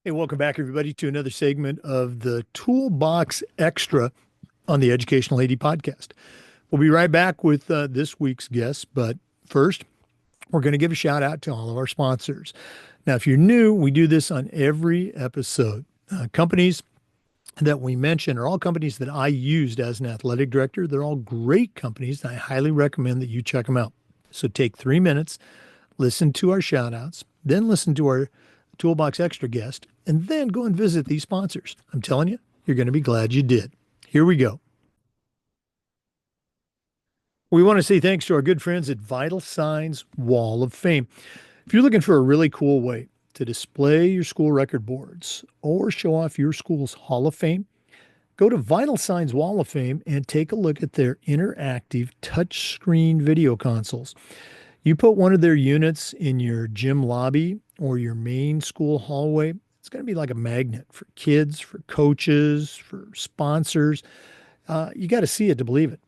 Hey, welcome back, everybody, to another segment of the Toolbox Extra on the Educational AD podcast. We'll be right back with this week's guest, but first, we're going to give a shout out to all of our sponsors. Now, if you're new, we do this on every episode. Companies that we mention are all companies that I used as an athletic director. They're all great companies, and I highly recommend that you check them out. So take 3 minutes, listen to our shout outs, then listen to our Toolbox Extra guest, and then go and visit these sponsors. I'm telling you, you're going to be glad you did. Here we go. We want to say thanks to our good friends at Vital Signs Wall of Fame. If you're looking for a really cool way to display your school record boards or show off your school's Hall of Fame, go to Vital Signs Wall of Fame and take a look at their interactive touchscreen video consoles. You put one of their units in your gym lobby or your main school hallway, it's going to be like a magnet for kids, for coaches, for sponsors. You got to see it to believe it.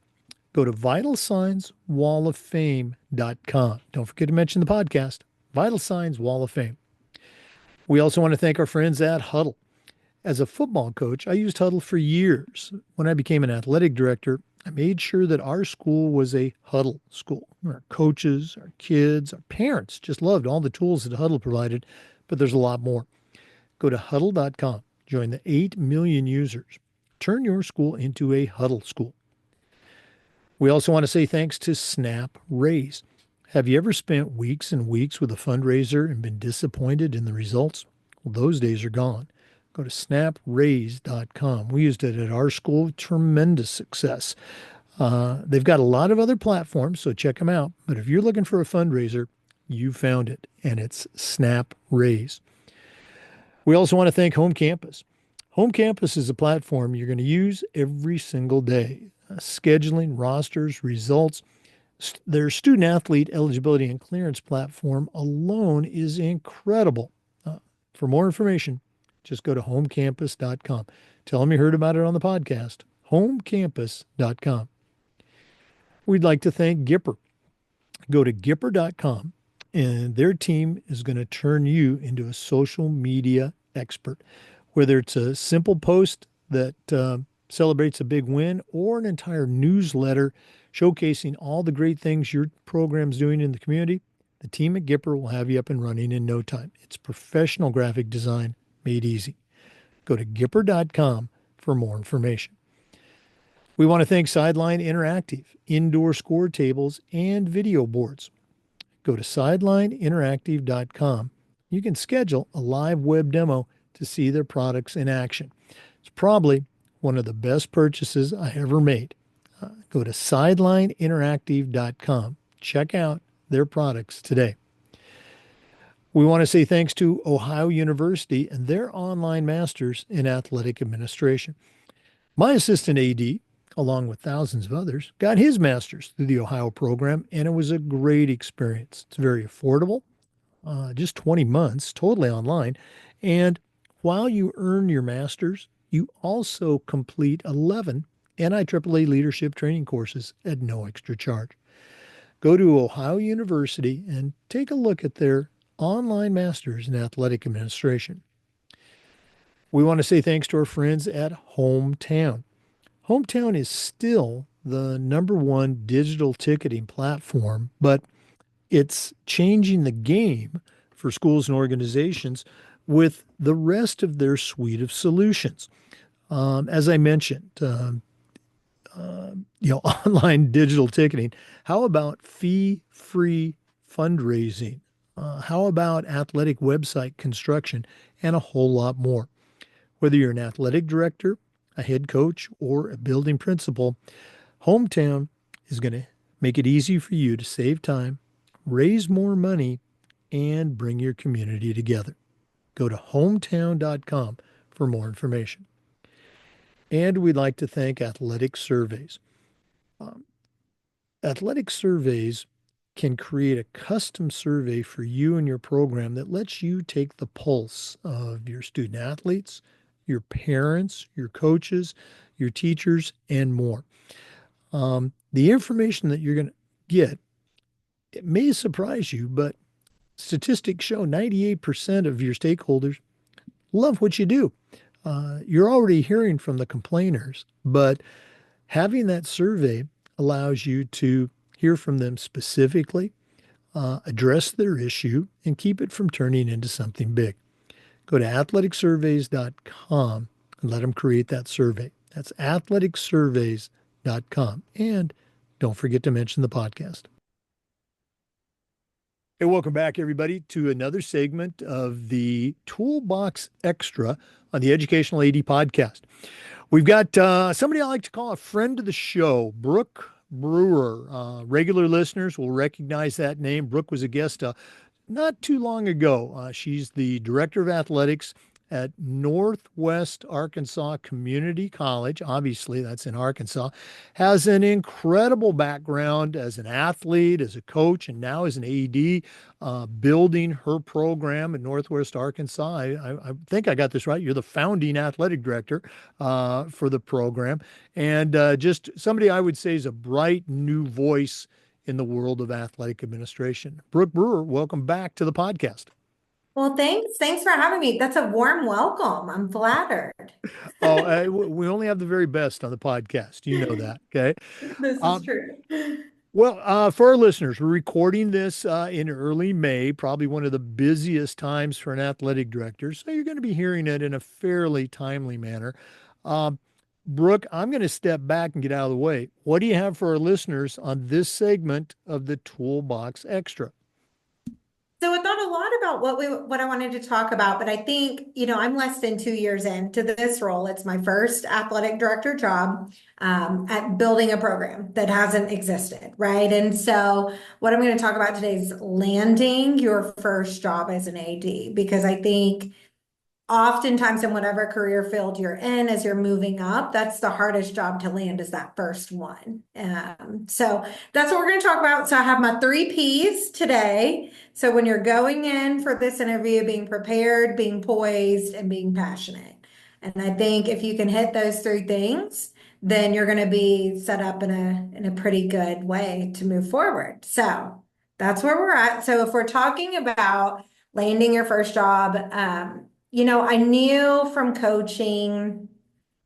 Go to vitalsignswalloffame.com. Don't forget to mention the podcast, Vital Signs Wall of Fame. We also want to thank our friends at Huddle. As a football coach, I used Huddle for years. When I became an athletic director, I made sure that our school was a Huddle school. Our coaches, our kids, our parents just loved all the tools that Huddle provided, but there's a lot more. Go to huddle.com, join the 8 million users. Turn your school into a Huddle school. We also want to say thanks to Snap Raise. Have you ever spent weeks and weeks with a fundraiser and been disappointed in the results? Well, those days are gone. Go to snapraise.com. We used it at our school with tremendous success. They've got a lot of other platforms, so check them out. But if you're looking for a fundraiser, you found it, and it's Snap Raise. We also want to thank Home Campus. Home Campus is a platform you're going to use every single day. Scheduling, rosters, results. Their student athlete eligibility and clearance platform alone is incredible. For more information, just go to homecampus.com. Tell them you heard about it on the podcast. Homecampus.com. We'd like to thank Gipper. Go to Gipper.com, and their team is going to turn you into a social media expert. Whether it's a simple post that celebrates a big win or an entire newsletter showcasing all the great things your program's doing in the community, the team at Gipper will have you up and running in no time. It's professional graphic design made easy. Go to Gipper.com for more information. We want to thank Sideline Interactive, indoor score tables, and video boards. Go to sidelineinteractive.com. You can schedule a live web demo to see their products in action. It's probably one of the best purchases I ever made. Go to sidelineinteractive.com. Check out their products today. We want to say thanks to Ohio University and their online masters in athletic administration. My assistant AD, along with thousands of others, got his master's through the Ohio program, and it was a great experience. It's very affordable, just 20 months, totally online. And while you earn your master's, you also complete 11 NIAAA leadership training courses at no extra charge. Go to Ohio University and take a look at their online masters in athletic administration. We want to say thanks to our friends at Hometown. Hometown is still the #1 digital ticketing platform, but it's changing the game for schools and organizations with the rest of their suite of solutions. As I mentioned, online digital ticketing. How about fee-free fundraising? How about athletic website construction and a whole lot more? Whether you're an athletic director, a head coach, or a building principal, Hometown is going to make it easy for you to save time, raise more money, and bring your community together. Go to hometown.com for more information. And we'd like to thank Athletic Surveys. Athletic Surveys can create a custom survey for you and your program that lets you take the pulse of your student athletes, your parents, your coaches, your teachers, and more. The information that you're going to get, it may surprise you, but statistics show 98% of your stakeholders love what you do. You're already hearing from the complainers, but having that survey allows you to hear from them specifically, address their issue, and keep it from turning into something big. Go to athleticsurveys.com and let them create that survey. That's athleticsurveys.com. And don't forget to mention the podcast. Hey, welcome back, everybody, to another segment of the Toolbox Extra on the Educational AD podcast. We've got somebody I like to call a friend of the show, Brooke Brewer. Regular listeners will recognize that name. Brooke was a guest not too long ago. She's the director of athletics at Northwest Arkansas Community College. Obviously, that's in Arkansas. Has an incredible background as an athlete, as a coach, and now as an AD, building her program at Northwest Arkansas. I think I got this right. You're the founding athletic director for the program, and just somebody I would say is a bright new voice in the world of athletic administration. Brooke Brewer, welcome back to the podcast. Well, thanks. Thanks for having me. That's a warm welcome. I'm flattered. Oh, we only have the very best on the podcast. You know that. Okay. This is Um, true. for our listeners, we're recording this in early May, probably one of the busiest times for an athletic director. So you're going to be hearing it in a fairly timely manner. Um, Brooke, I'm going to step back and get out of the way. What do you have for our listeners on this segment of the Toolbox Extra? So I thought a lot about what I wanted to talk about, but I think, I'm less than 2 years into this role. It's my first athletic director job at building a program that hasn't existed, right? And so what I'm going to talk about today is landing your first job as an AD, because I think oftentimes in whatever career field you're in, as you're moving up, that's the hardest job to land, is that first one. So that's what we're going to talk about. So I have my 3 Ps today. So when you're going in for this interview, being prepared, being poised, and being passionate. And I think if you can hit those 3 things, then you're going to be set up in a pretty good way to move forward. So that's where we're at. So if we're talking about landing your first job, I knew from coaching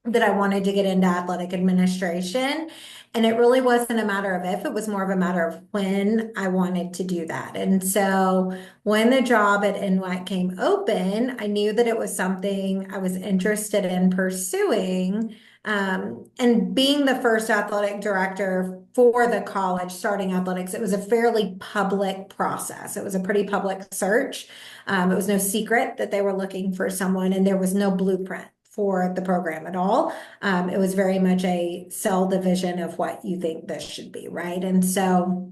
that I wanted to get into athletic administration. And it really wasn't a matter of if, it was more of a matter of when I wanted to do that. And so when the job at NWAC came open, I knew that it was something I was interested in pursuing. And being the first athletic director for the college starting athletics, it was a fairly public process. It was a pretty public search. It was no secret that they were looking for someone, and there was no blueprint for the program at all. It was very much a sell the vision of what you think this should be, right? And so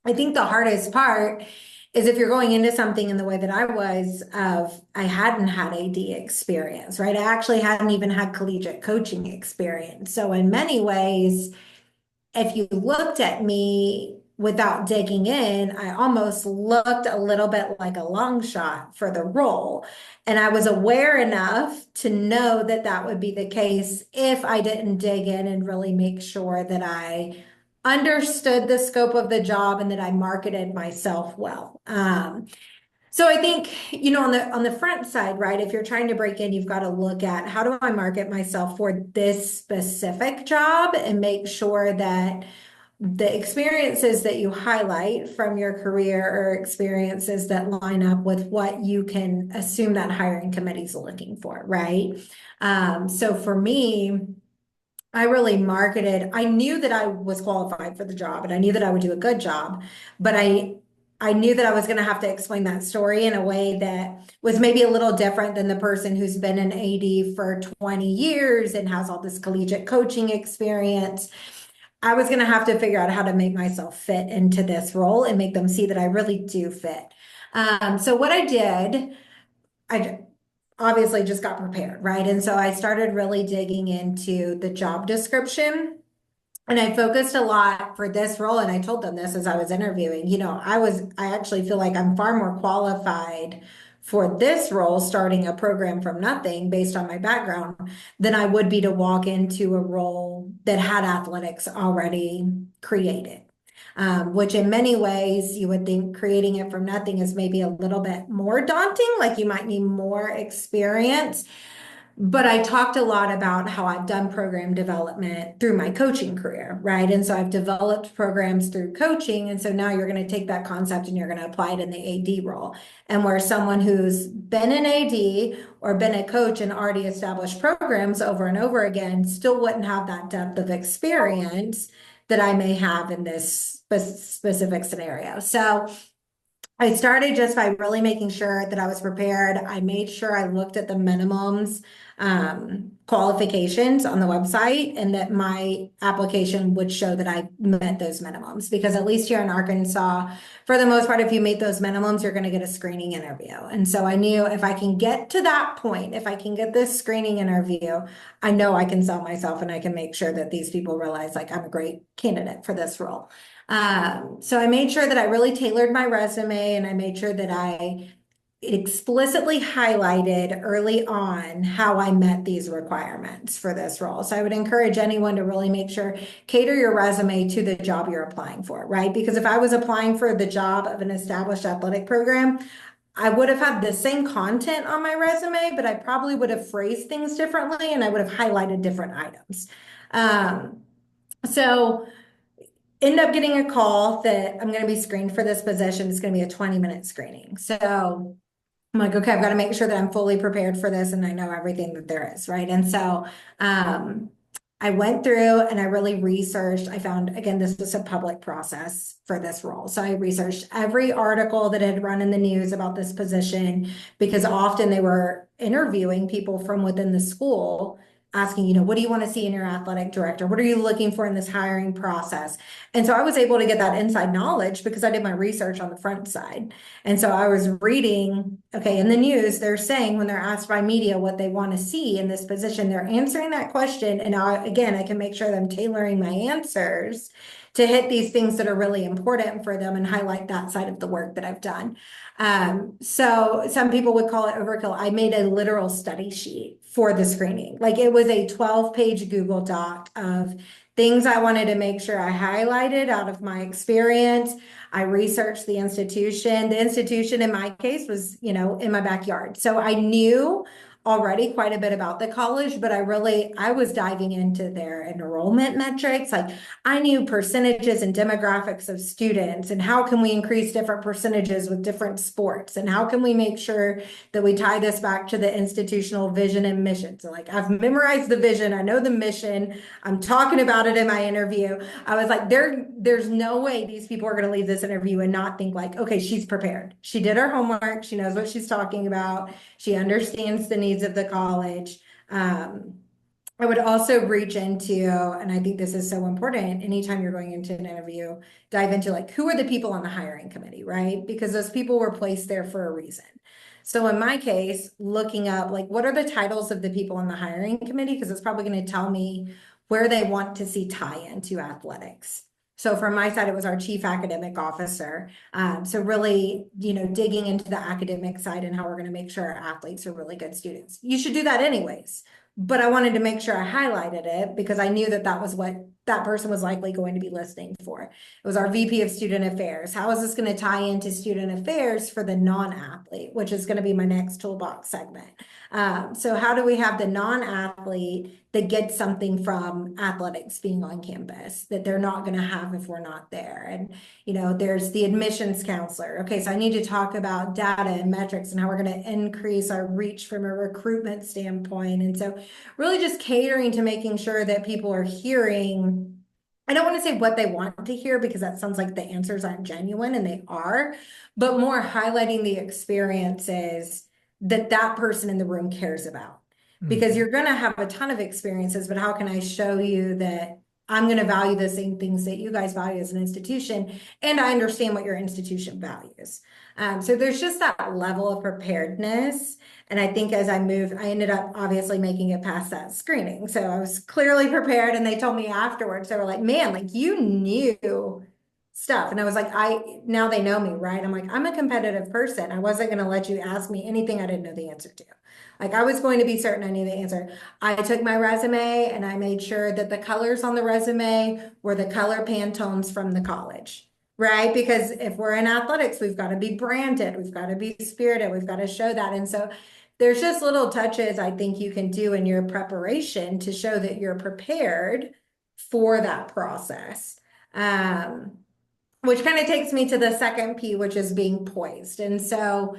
I think the hardest part is if you're going into something in the way that I was, of I hadn't had AD experience, right? I actually hadn't even had collegiate coaching experience. So in many ways, if you looked at me without digging in, I almost looked a little bit like a long shot for the role. And I was aware enough to know that that would be the case if I didn't dig in and really make sure that I understood the scope of the job and that I marketed myself well. So I think, on the front side, right, if you're trying to break in, you've got to look at, how do I market myself for this specific job, and make sure that the experiences that you highlight from your career are experiences that line up with what you can assume that hiring committee is looking for, right? So for me, I really marketed. I knew that I was qualified for the job, and I knew that I would do a good job, but I knew that I was going to have to explain that story in a way that was maybe a little different than the person who's been an AD for 20 years and has all this collegiate coaching experience. I was going to have to figure out how to make myself fit into this role and make them see that I really do fit. So what I did, I obviously just got prepared, right? And so I started really digging into the job description. And I focused a lot for this role, and I told them this as I was interviewing. I actually feel like I'm far more qualified for this role, starting a program from nothing based on my background, than I would be to walk into a role that had athletics already created. which in many ways you would think creating it from nothing is maybe a little bit more daunting, like you might need more experience. But I talked a lot about how I've done program development through my coaching career, right? And so I've developed programs through coaching. And so now you're going to take that concept and you're going to apply it in the AD role. And where someone who's been an AD or been a coach and already established programs over and over again still wouldn't have that depth of experience that I may have in this specific scenario. So I started just by really making sure that I was prepared. I made sure I looked at the minimums, qualifications on the website and that my application would show that I met those minimums. Because at least here in Arkansas, for the most part, if you meet those minimums, you're going to get a screening interview. And so I knew if I can get to that point, if I can get this screening interview, I know I can sell myself and I can make sure that these people realize like I'm a great candidate for this role. So I made sure that I really tailored my resume and I made sure that I explicitly highlighted early on how I met these requirements for this role. So I would encourage anyone to really make sure, cater your resume to the job you're applying for, right? Because if I was applying for the job of an established athletic program, I would have had the same content on my resume, but I probably would have phrased things differently and I would have highlighted different items. So end up getting a call that I'm going to be screened for this position. It's going to be a 20-minute screening. So I'm like, okay, I've got to make sure that I'm fully prepared for this and I know everything that there is, right? And so I went through and I really researched. I found, again, this was a public process for this role. So I researched every article that had run in the news about this position because often they were interviewing people from within the school asking, what do you want to see in your athletic director? What are you looking for in this hiring process? And so I was able to get that inside knowledge because I did my research on the front side. And so I was reading, okay, in the news, they're saying when they're asked by media what they want to see in this position, they're answering that question. And again, I can make sure that I'm tailoring my answers to hit these things that are really important for them and highlight that side of the work that I've done. So some people would call it overkill. I made a literal study sheet for the screening. Like it was a 12-page Google Doc of things I wanted to make sure I highlighted out of my experience. I researched the institution. The institution in my case was, in my backyard. So I knew already quite a bit about the college, but I was diving into their enrollment metrics. Like I knew percentages and demographics of students and how can we increase different percentages with different sports and how can we make sure that we tie this back to the institutional vision and mission. So like I've memorized the vision, I know the mission, I'm talking about it in my interview. I was like, there's no way these people are going to leave this interview and not think like, okay, she's prepared. She did her homework. She knows what she's talking about. She understands the needs of the college. I would also reach into, and I think this is so important, anytime you're going into an interview, dive into like, who are the people on the hiring committee, right? Because those people were placed there for a reason. So in my case, looking up like, what are the titles of the people on the hiring committee? Because it's probably going to tell me where they want to see tie into athletics. So from my side, it was our chief academic officer. So really, digging into the academic side and how we're going to make sure our athletes are really good students. You should do that anyways. But I wanted to make sure I highlighted it because I knew that that was what that person was likely going to be listening for. It was our VP of Student Affairs. How is this going to tie into student affairs for the non-athlete, which is going to be my next toolbox segment. So how do we have the non-athlete that gets something from athletics being on campus that they're not going to have if we're not there? And, there's the admissions counselor. Okay, so I need to talk about data and metrics and how we're going to increase our reach from a recruitment standpoint. And so really just catering to making sure that people are hearing, I don't want to say what they want to hear because that sounds like the answers aren't genuine and they are, but more highlighting the experiences that person in the room cares about. Because you're going to have a ton of experiences, but how can I show you that I'm going to value the same things that you guys value as an institution, and I understand what your institution values. So there's just that level of preparedness. And I think as I moved, I ended up obviously making it past that screening. So I was clearly prepared, and they told me afterwards, they were like, man, like you knew stuff. And I was like, now they know me, right? I'm like, I'm a competitive person. I wasn't going to let you ask me anything I didn't know the answer to. Like I was going to be certain I knew the answer. I took my resume and I made sure that the colors on the resume were the color Pantones from the college, right? Because if we're in athletics, we've got to be branded, we've got to be spirited, we've got to show that. And so there's just little touches I think you can do in your preparation to show that you're prepared for that process. Um, which kind of takes me to the second P, which is being poised. And so,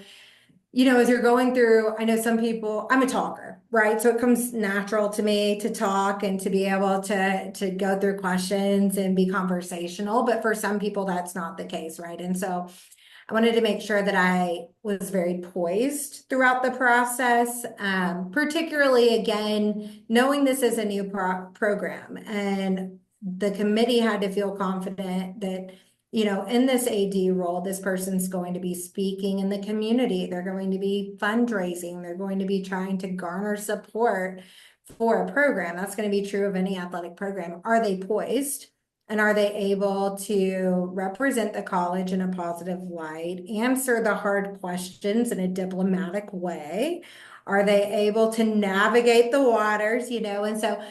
as you're going through, I know some people, I'm a talker, right? So it comes natural to me to talk and to be able to go through questions and be conversational. But for some people, that's not the case, right? And so I wanted to make sure that I was very poised throughout the process, particularly again, knowing this is a new program and the committee had to feel confident that, in this AD role, this person's going to be speaking in the community. They're going to be fundraising. They're going to be trying to garner support for a program. That's going to be true of any athletic program. Are they poised? And are they able to represent the college in a positive light, answer the hard questions in a diplomatic way? Are they able to navigate the waters, And so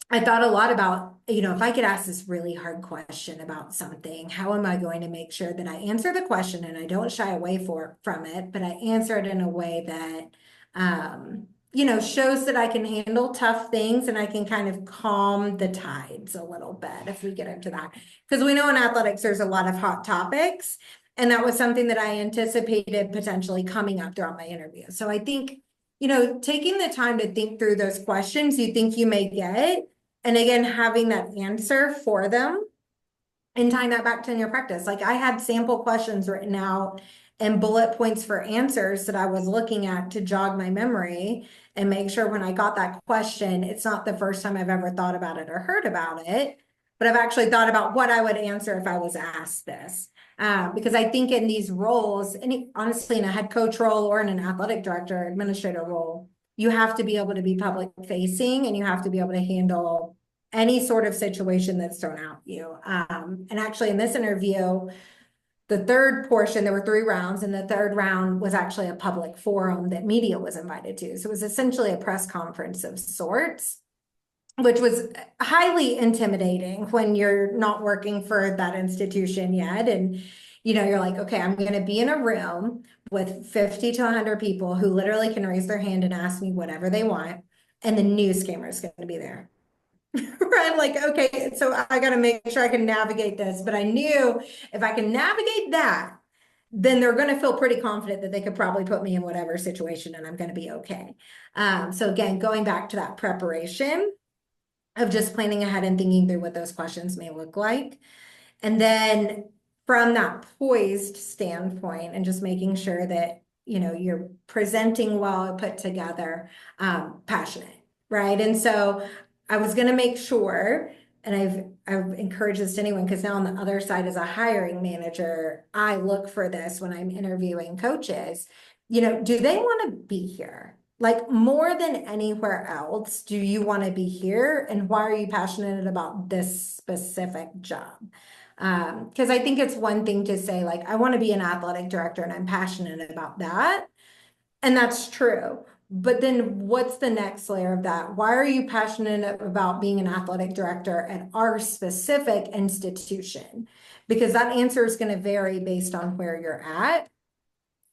I thought a lot about, if I could ask this really hard question about something, how am I going to make sure that I answer the question and I don't shy away from it, but I answer it in a way that, shows that I can handle tough things and I can kind of calm the tides a little bit if we get into that. Because we know in athletics, there's a lot of hot topics. And that was something that I anticipated potentially coming up throughout my interview. So I think, taking the time to think through those questions you think you may get, and again, having that answer for them and tying that back to your practice. Like I had sample questions written out and bullet points for answers that I was looking at to jog my memory and make sure when I got that question, it's not the first time I've ever thought about it or heard about it, but I've actually thought about what I would answer if I was asked this. Because I think in these roles, honestly, in a head coach role or in an athletic director, administrator role, you have to be able to be public facing and you have to be able to handle any sort of situation that's thrown at you. And actually in this interview, the third portion, there were 3 rounds, and the third round was actually a public forum that media was invited to. So it was essentially a press conference of sorts, which was highly intimidating when you're not working for that institution yet. And, you're like, okay, I'm going to be in a room with 50 to 100 people who literally can raise their hand and ask me whatever they want. And the news camera is going to be there. Right? Like, okay, so I got to make sure I can navigate this. But I knew if I can navigate that, then they're going to feel pretty confident that they could probably put me in whatever situation and I'm going to be okay. So again, going back to that preparation of just planning ahead and thinking through what those questions may look like. And then from that poised standpoint and just making sure that, you're presenting well, put together, passionate, right? And so I was going to make sure, and I've encouraged this to anyone because now on the other side as a hiring manager, I look for this when I'm interviewing coaches. Do they want to be here? Like more than anywhere else, do you want to be here? And why are you passionate about this specific job? Because I think it's one thing to say, like, I want to be an athletic director and I'm passionate about that. And that's true. But then what's the next layer of that? Why are you passionate about being an athletic director at our specific institution? Because that answer is going to vary based on where you're at.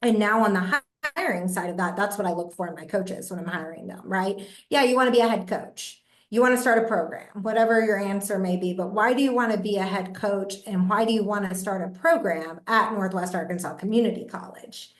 And now on the hiring side of that, that's what I look for in my coaches when I'm hiring them, right? Yeah, you want to be a head coach. You want to start a program, whatever your answer may be, but why do you want to be a head coach and why do you want to start a program at Northwest Arkansas Community College?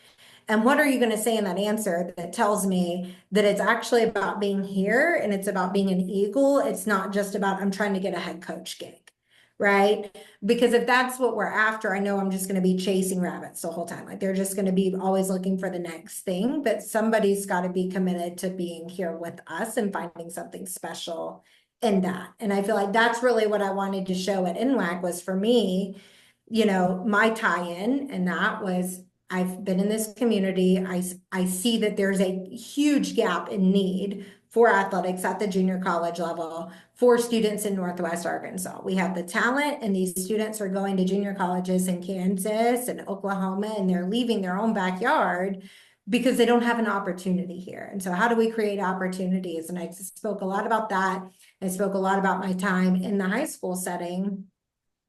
And what are you going to say in that answer that tells me that it's actually about being here and it's about being an Eagle? It's not just about I'm trying to get a head coach gig, right? Because if that's what we're after, I know I'm just going to be chasing rabbits the whole time. Like they're just going to be always looking for the next thing, but somebody's got to be committed to being here with us and finding something special in that. And I feel like that's really what I wanted to show at NWAC was for me, my tie-in, and that was I've been in this community. I see that there's a huge gap in need for athletics at the junior college level for students in Northwest Arkansas. We have the talent, and these students are going to junior colleges in Kansas and Oklahoma, and they're leaving their own backyard because they don't have an opportunity here. And so how do we create opportunities? And I spoke a lot about that. I spoke a lot about my time in the high school setting.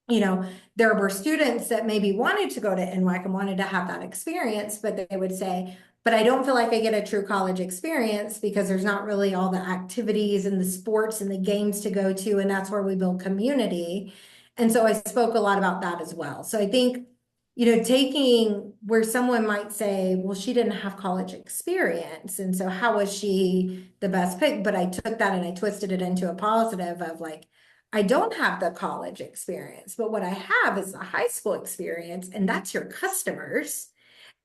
There were students that maybe wanted to go to NWAC and wanted to have that experience, but they would say, but I don't feel like I get a true college experience because there's not really all the activities and the sports and the games to go to, and that's where we build community. And so I spoke a lot about that as well. So I think, taking where someone might say, well, she didn't have college experience, and so how was she the best pick? But I took that and I twisted it into a positive of like, I don't have the college experience, but what I have is the high school experience, and that's your customers.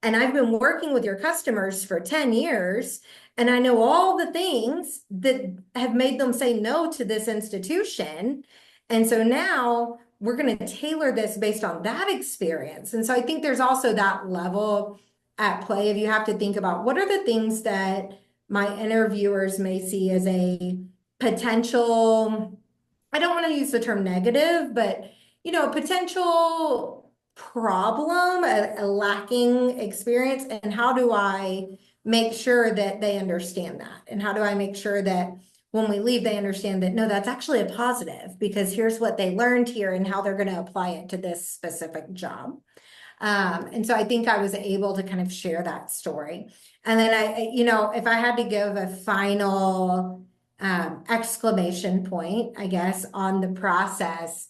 And I've been working with your customers for 10 years, and I know all the things that have made them say no to this institution. And so now we're going to tailor this based on that experience. And so I think there's also that level at play. If you have to think about what are the things that my interviewers may see as a potential, I don't want to use the term negative, but a potential problem, a lacking experience, and how do I make sure that they understand that? And how do I make sure that when we leave, they understand that, no, that's actually a positive because here's what they learned here and how they're going to apply it to this specific job. And so I think I was able to kind of share that story. And then if I had to give a final exclamation point, I guess, on the process.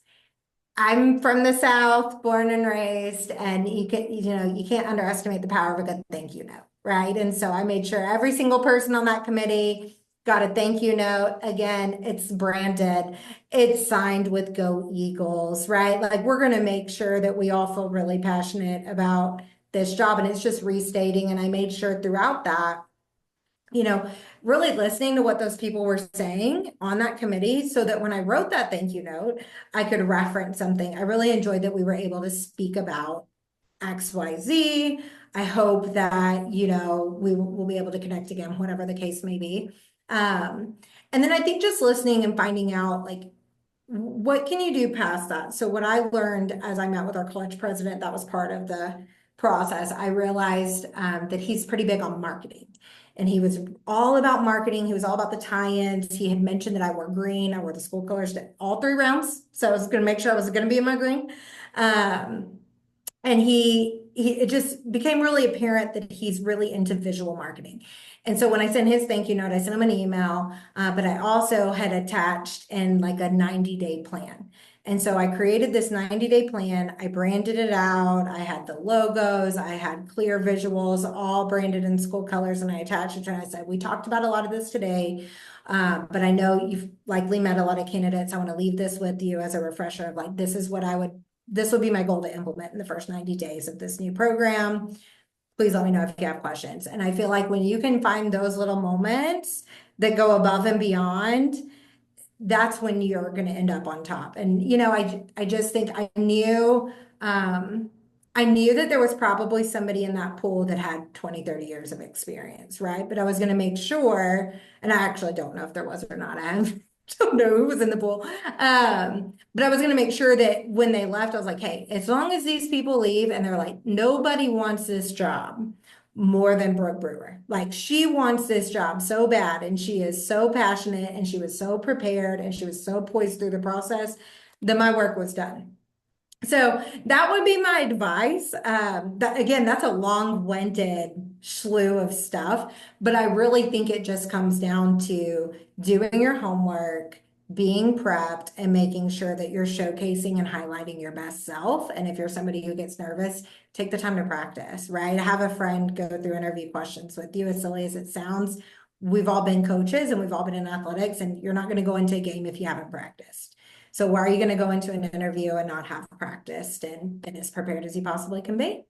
I'm from the South, born and raised, and you can't underestimate the power of a good thank you note, right? And so I made sure every single person on that committee got a thank you note. Again, it's branded, it's signed with Go Eagles, right? Like we're going to make sure that we all feel really passionate about this job, and it's just restating. And I made sure throughout that, really listening to what those people were saying on that committee so that when I wrote that thank you note, I could reference something. I really enjoyed that we were able to speak about XYZ. I hope that, we will be able to connect again, whatever the case may be. And then I think just listening and finding out like, what can you do past that? So what I learned as I met with our college president, that was part of the process, I realized that he's pretty big on marketing. And he was all about marketing. He was all about the tie-ins. He had mentioned that I wore green. I wore the school colors to all 3 rounds. So I was going to make sure I was going to be in my green. And it just became really apparent that he's really into visual marketing. And so when I sent his thank you note, I sent him an email, but I also had attached in like a 90-day plan. And so I created this 90-day plan. I branded it out. I had the logos. I had clear visuals, all branded in school colors. And I attached it and I said, we talked about a lot of this today, but I know you've likely met a lot of candidates. I want to leave this with you as a refresher of like, this would be my goal to implement in the first 90 days of this new program. Please let me know if you have questions. And I feel like when you can find those little moments that go above and beyond, that's when you're going to end up on top. And, I just think I knew that there was probably somebody in that pool that had 20, 30 years of experience, right? But I was going to make sure, and I actually don't know if there was or not. I don't know who was in the pool. But I was going to make sure that when they left, I was like, hey, as long as these people leave and they're like, nobody wants this job more than Brooke Brewer. Like she wants this job so bad and she is so passionate and she was so prepared and she was so poised through the process that my work was done. So that would be my advice. Again, that's a long-winded slew of stuff, but I really think it just comes down to doing your homework, being prepped, and making sure that you're showcasing and highlighting your best self. And if you're somebody who gets nervous, take the time to practice, right? Have a friend go through interview questions with you, as silly as it sounds. We've all been coaches and we've all been in athletics, and you're not going to go into a game if you haven't practiced. So why are you going to go into an interview and not have practiced and been as prepared as you possibly can be?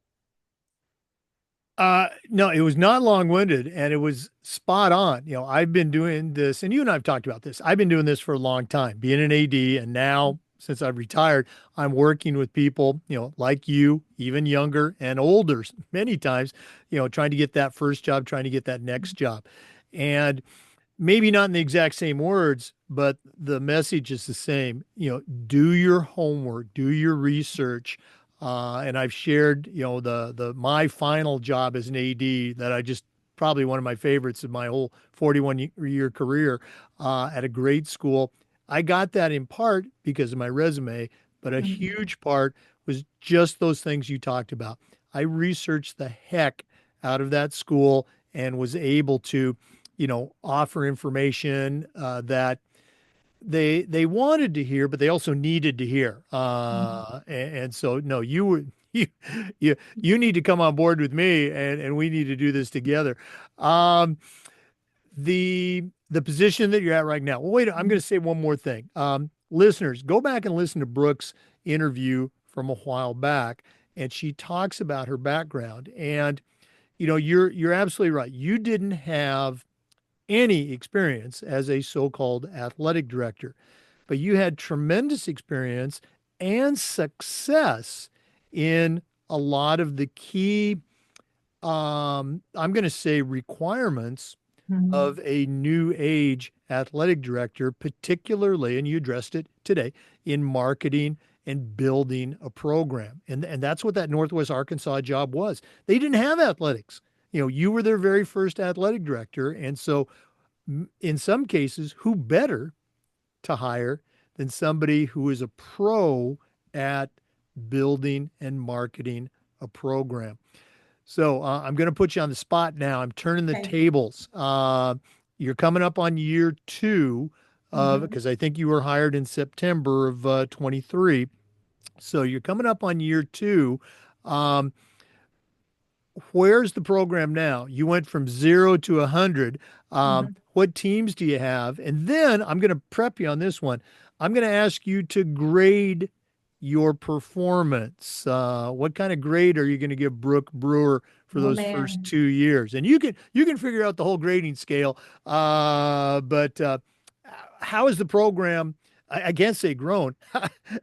No, it was not long-winded and it was spot on. I've been doing this, and you and I have talked about this. I've been doing this for a long time, being an AD, and now since I've retired, I'm working with people, like you, even younger and older, many times, trying to get that first job, trying to get that next job. And maybe not in the exact same words, but the message is the same. Do your homework, do your research. And I've shared, the my final job as an AD that I just probably one of my favorites of my whole 41-year career at a great school. I got that in part because of my resume, but a Mhm. huge part was just those things you talked about. I researched the heck out of that school and was able to offer information that they wanted to hear, but they also needed to hear. And so, no, you would you need to come on board with me, and we need to do this together. Um, the position that you're at right now. Well, wait, I'm going to say one more thing. Listeners, go back and listen to Brooke's interview from a while back, and she talks about her background. And you're absolutely right. You didn't have any experience as a so-called athletic director, but you had tremendous experience and success in a lot of the key, I'm going to say, requirements Mhm. of a new age athletic director, particularly, and you addressed it today, in marketing and building a program. And that's what that Northwest Arkansas job was. They didn't have athletics. You were their very first athletic director. And so in some cases, who better to hire than somebody who is a pro at building and marketing a program? So I'm going to put you on the spot now. I'm turning the Okay. tables. You're coming up on year two Mhm. because I think you were hired in September of 23. So you're coming up on year two. Um, where's the program now? You went from 0 to 100. Mhm. What teams do you have? And then I'm going to prep you on this one. I'm going to ask you to grade your performance. What kind of grade are you going to give Brooke Brewer for Oh those first man. 2 years? And you can figure out the whole grading scale. But how is the program? I can't say grown.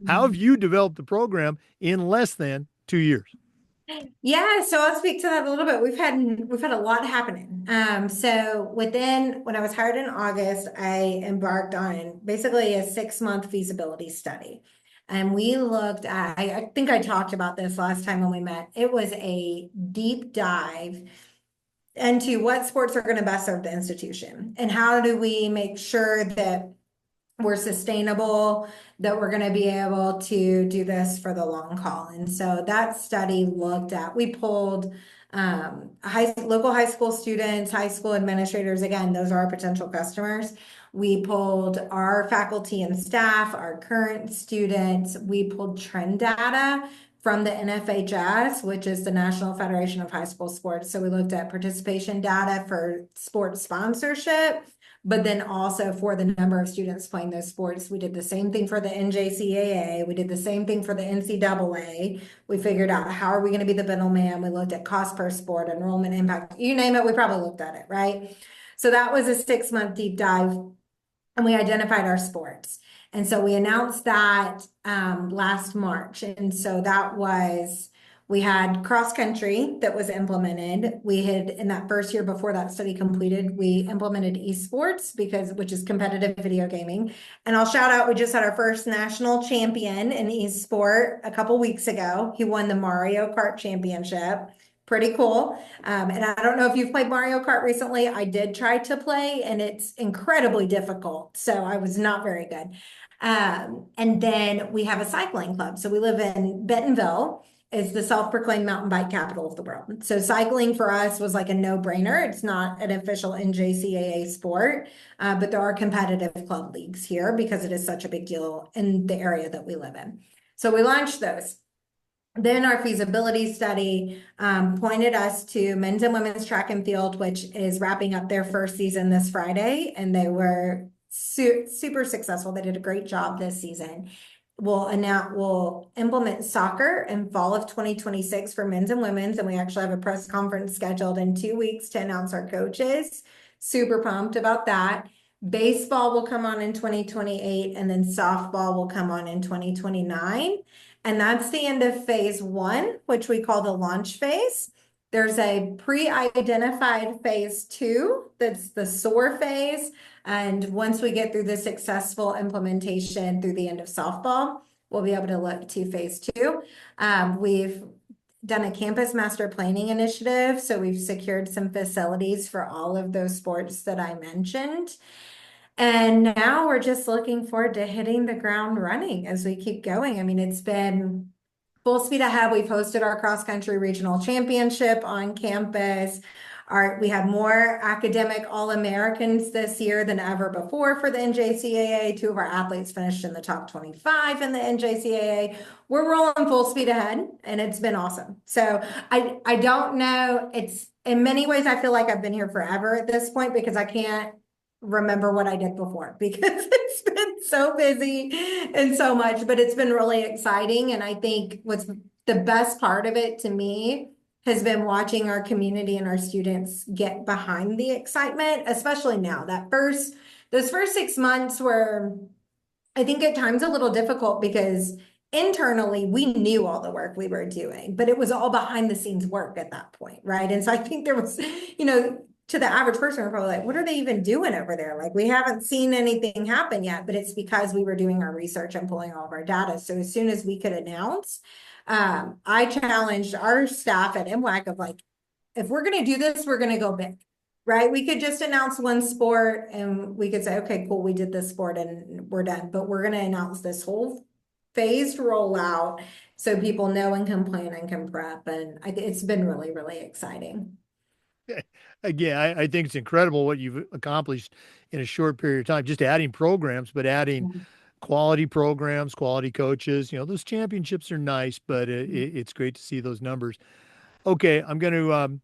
How have you developed the program in less than 2 years? Yeah, so I'll speak to that a little bit. We've had a lot happening. So within when I was hired in August, I embarked on basically a 6-month feasibility study. And we looked at, I think I talked about this last time when we met. It was a deep dive into what sports are going to best serve the institution and how do we make sure that we're sustainable, that we're going to be able to do this for the long haul. And so that study looked at, we pulled local high school students, high school administrators. Again, those are our potential customers. We pulled our faculty and staff, our current students. We pulled trend data from the NFHS, which is the National Federation of High School Sports. So we looked at participation data for sports sponsorship, but then also for the number of students playing those sports. We did the same thing for the NJCAA. We did the same thing for the NCAA. We figured out how are we going to be the middleman. We looked at cost per sport, enrollment impact, you name it, we probably looked at it, right? So that was a 6-month deep dive and we identified our sports. And so we announced that last March. And so that was, we had cross country that was implemented. We had, in that first year before that study completed, we implemented esports which is competitive video gaming. And I'll shout out, we just had our first national champion in esport a couple weeks ago. He won the Mario Kart championship. Pretty cool. And I don't know if you've played Mario Kart recently. I did try to play, and it's incredibly difficult. So I was not very good. And then we have a cycling club. So we live in Bentonville, is the self-proclaimed mountain bike capital of the world. So cycling for us was like a no-brainer. It's not an official NJCAA sport, but there are competitive club leagues here because it is such a big deal in the area that we live in. So we launched those. Then our feasibility study pointed us to men's and women's track and field, which is wrapping up their first season this Friday, and they were super successful. They did a great job this season. We'll implement soccer in fall of 2026 for men's and women's, and we actually have a press conference scheduled in 2 weeks to announce our coaches. Super pumped about that. Baseball will come on in 2028, and then softball will come on in 2029. And that's the end of phase one, which we call the launch phase. There's a pre-identified phase two, that's the SOAR phase. And once we get through the successful implementation through the end of softball, we'll be able to look to phase two. We've done a campus master planning initiative. So we've secured some facilities for all of those sports that I mentioned. And now we're just looking forward to hitting the ground running as we keep going. I mean, it's been full speed ahead. We've hosted our cross country regional championship on campus. We had more academic All-Americans this year than ever before for the NJCAA. Two of our athletes finished in the top 25 in the NJCAA. We're rolling full speed ahead, and it's been awesome. So I don't know. It's in many ways, I feel like I've been here forever at this point because I can't remember what I did before because it's been so busy and so much, but it's been really exciting. And I think what's the best part of it to me has been watching our community and our students get behind the excitement, especially now. Those first 6 months were, I think at times a little difficult because internally we knew all the work we were doing, but it was all behind the scenes work at that point, right? And so I think there was, to the average person, we're probably like, what are they even doing over there? Like, we haven't seen anything happen yet, but it's because we were doing our research and pulling all of our data. So as soon as we could announce, I challenged our staff at MWAC of like, if we're going to do this, we're going to go big, right? We could just announce one sport and we could say, okay, cool, we did this sport and we're done. But we're going to announce this whole phased rollout so people know and can plan and can prep. And it's been really, really exciting. Again, I think it's incredible what you've accomplished in a short period of time, just adding programs, but adding quality programs, quality coaches. Those championships are nice, but it's great to see those numbers. Okay, I'm going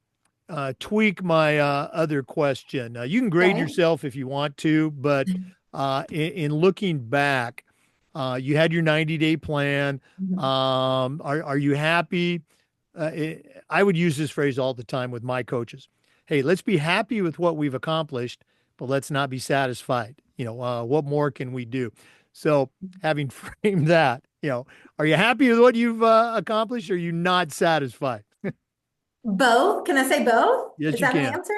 to tweak my other question. You can grade Okay. yourself if you want to, but in looking back, you had your 90-day plan. Mhm. Are you happy? I would use this phrase all the time with my coaches. Hey, let's be happy with what we've accomplished, but let's not be satisfied. What more can we do? So, having framed that, are you happy with what you've accomplished? Or are you not satisfied? Both. Can I say both? Yes, Is you that an can. answer?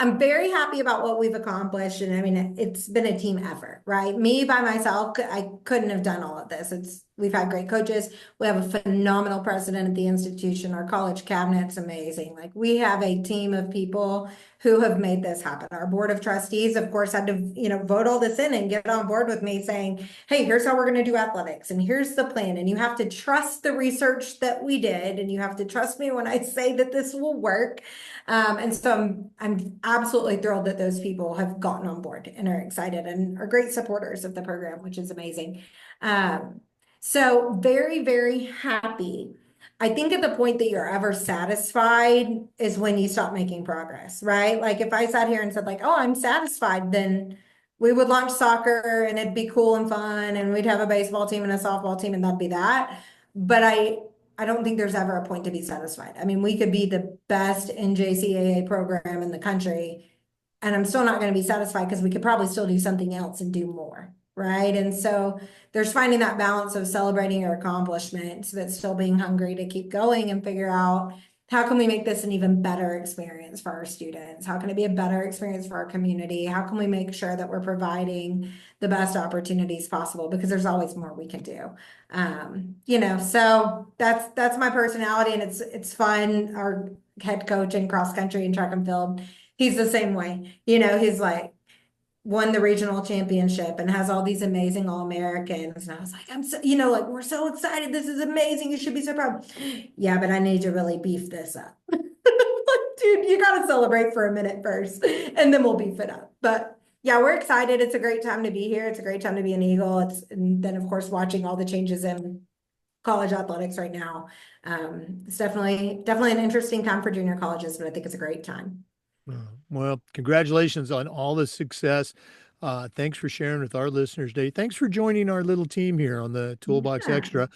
I'm very happy about what we've accomplished. And I mean, it's been a team effort, right? Me by myself, I couldn't have done all of this. We've had great coaches. We have a phenomenal president at the institution. Our college cabinet's amazing. Like, we have a team of people who have made this happen. Our board of trustees, of course, had to, vote all this in and get on board with me saying, hey, here's how we're going to do athletics. And here's the plan. And you have to trust the research that we did. And you have to trust me when I say that this will work. And so I'm absolutely thrilled that those people have gotten on board and are excited and are great supporters of the program, which is amazing. So very, very happy. I think at the point that you're ever satisfied is when you stop making progress, right? Like, if I sat here and said like, oh, I'm satisfied, then we would launch soccer and it'd be cool and fun and we'd have a baseball team and a softball team and that'd be that. But I don't think there's ever a point to be satisfied. I mean, we could be the best NJCAA program in the country, and I'm still not going to be satisfied because we could probably still do something else and do more, right? And so there's finding that balance of celebrating your accomplishments, but still being hungry to keep going and figure out how can we make this an even better experience for our students? How can it be a better experience for our community? How can we make sure that we're providing the best opportunities possible? Because there's always more we can do. So that's my personality, and it's fun. Our head coach in cross country and track and field, he's the same way. He's like won the regional championship and has all these amazing All-Americans. And I was like, I'm so, like, we're so excited. This is amazing. You should be so proud. Yeah, but I need to really beef this up. Dude, you got to celebrate for a minute first, and then we'll beef it up. But yeah, we're excited. It's a great time to be here. It's a great time to be an Eagle. And then of course watching all the changes in college athletics right now. It's definitely an interesting time for junior colleges, but I think it's a great time. Well, congratulations on all the success. Thanks for sharing with our listeners today. Thanks for joining our little team here on the Toolbox Yeah. Extra.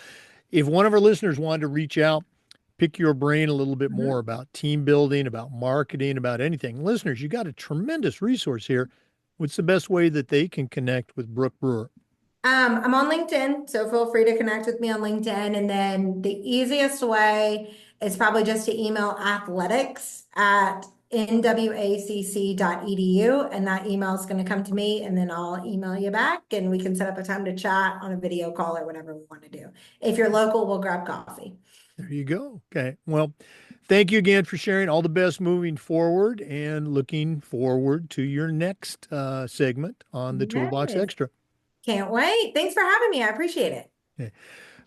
If one of our listeners wanted to reach out, pick your brain a little bit more about team building, about marketing, about anything, listeners, you got a tremendous resource here. What's the best way that they can connect with Brooke Brewer? I'm on LinkedIn, so feel free to connect with me on LinkedIn. And then the easiest way It's probably just to email athletics@nwacc.edu, and that email is going to come to me, and then I'll email you back, and we can set up a time to chat on a video call or whatever we want to do. If you're local, we'll grab coffee. There you go. Okay. Well, thank you again for sharing. All the best moving forward and looking forward to your next segment on the Toolbox Yes. Extra. Can't wait. Thanks for having me. I appreciate it. Okay.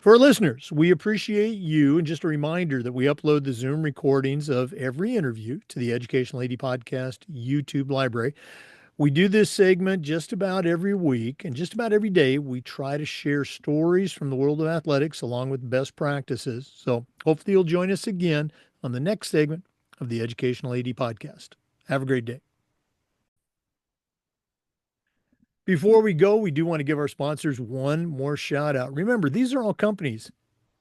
For our listeners, we appreciate you. And just a reminder that we upload the Zoom recordings of every interview to the Education Lady Podcast YouTube library. We do this segment just about every week, and just about every day we try to share stories from the world of athletics along with best practices. So hopefully you'll join us again on the next segment of the Educational AD Podcast. Have a great day. Before we go, we do want to give our sponsors one more shout out. Remember, these are all companies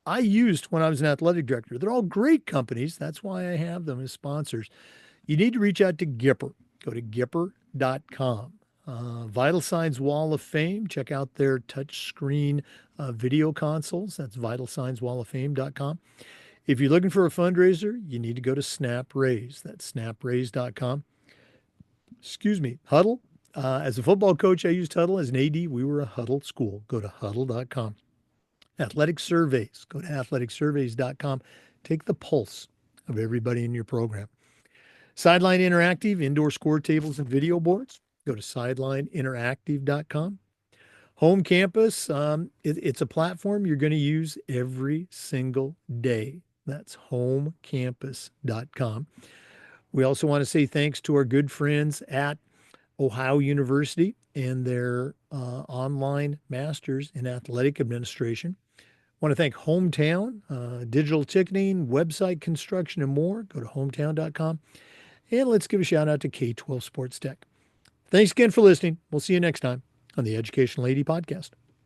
I used when I was an athletic director. They're all great companies. That's why I have them as sponsors. You need to reach out to Gipper. Go to Gipper.com. Vital Signs Wall of Fame. Check out their touchscreen video consoles. That's vitalsignswalloffame.com. If you're looking for a fundraiser, you need to go to SnapRaise. That's snapraise.com. Excuse me, Huddle. As a football coach, I used Huddle. As an AD, we were a Huddle school. Go to huddle.com. Athletic surveys. Go to athleticsurveys.com. Take the pulse of everybody in your program. Sideline Interactive, indoor score tables and video boards. Go to sidelineinteractive.com. Home Campus, it's a platform you're going to use every single day. That's homecampus.com. We also want to say thanks to our good friends at Ohio University and their online masters in athletic administration. I want to thank Hometown, digital ticketing, website construction, and more. Go to hometown.com. And let's give a shout out to K-12 Sports Tech. Thanks again for listening. We'll see you next time on the Educational AD Podcast.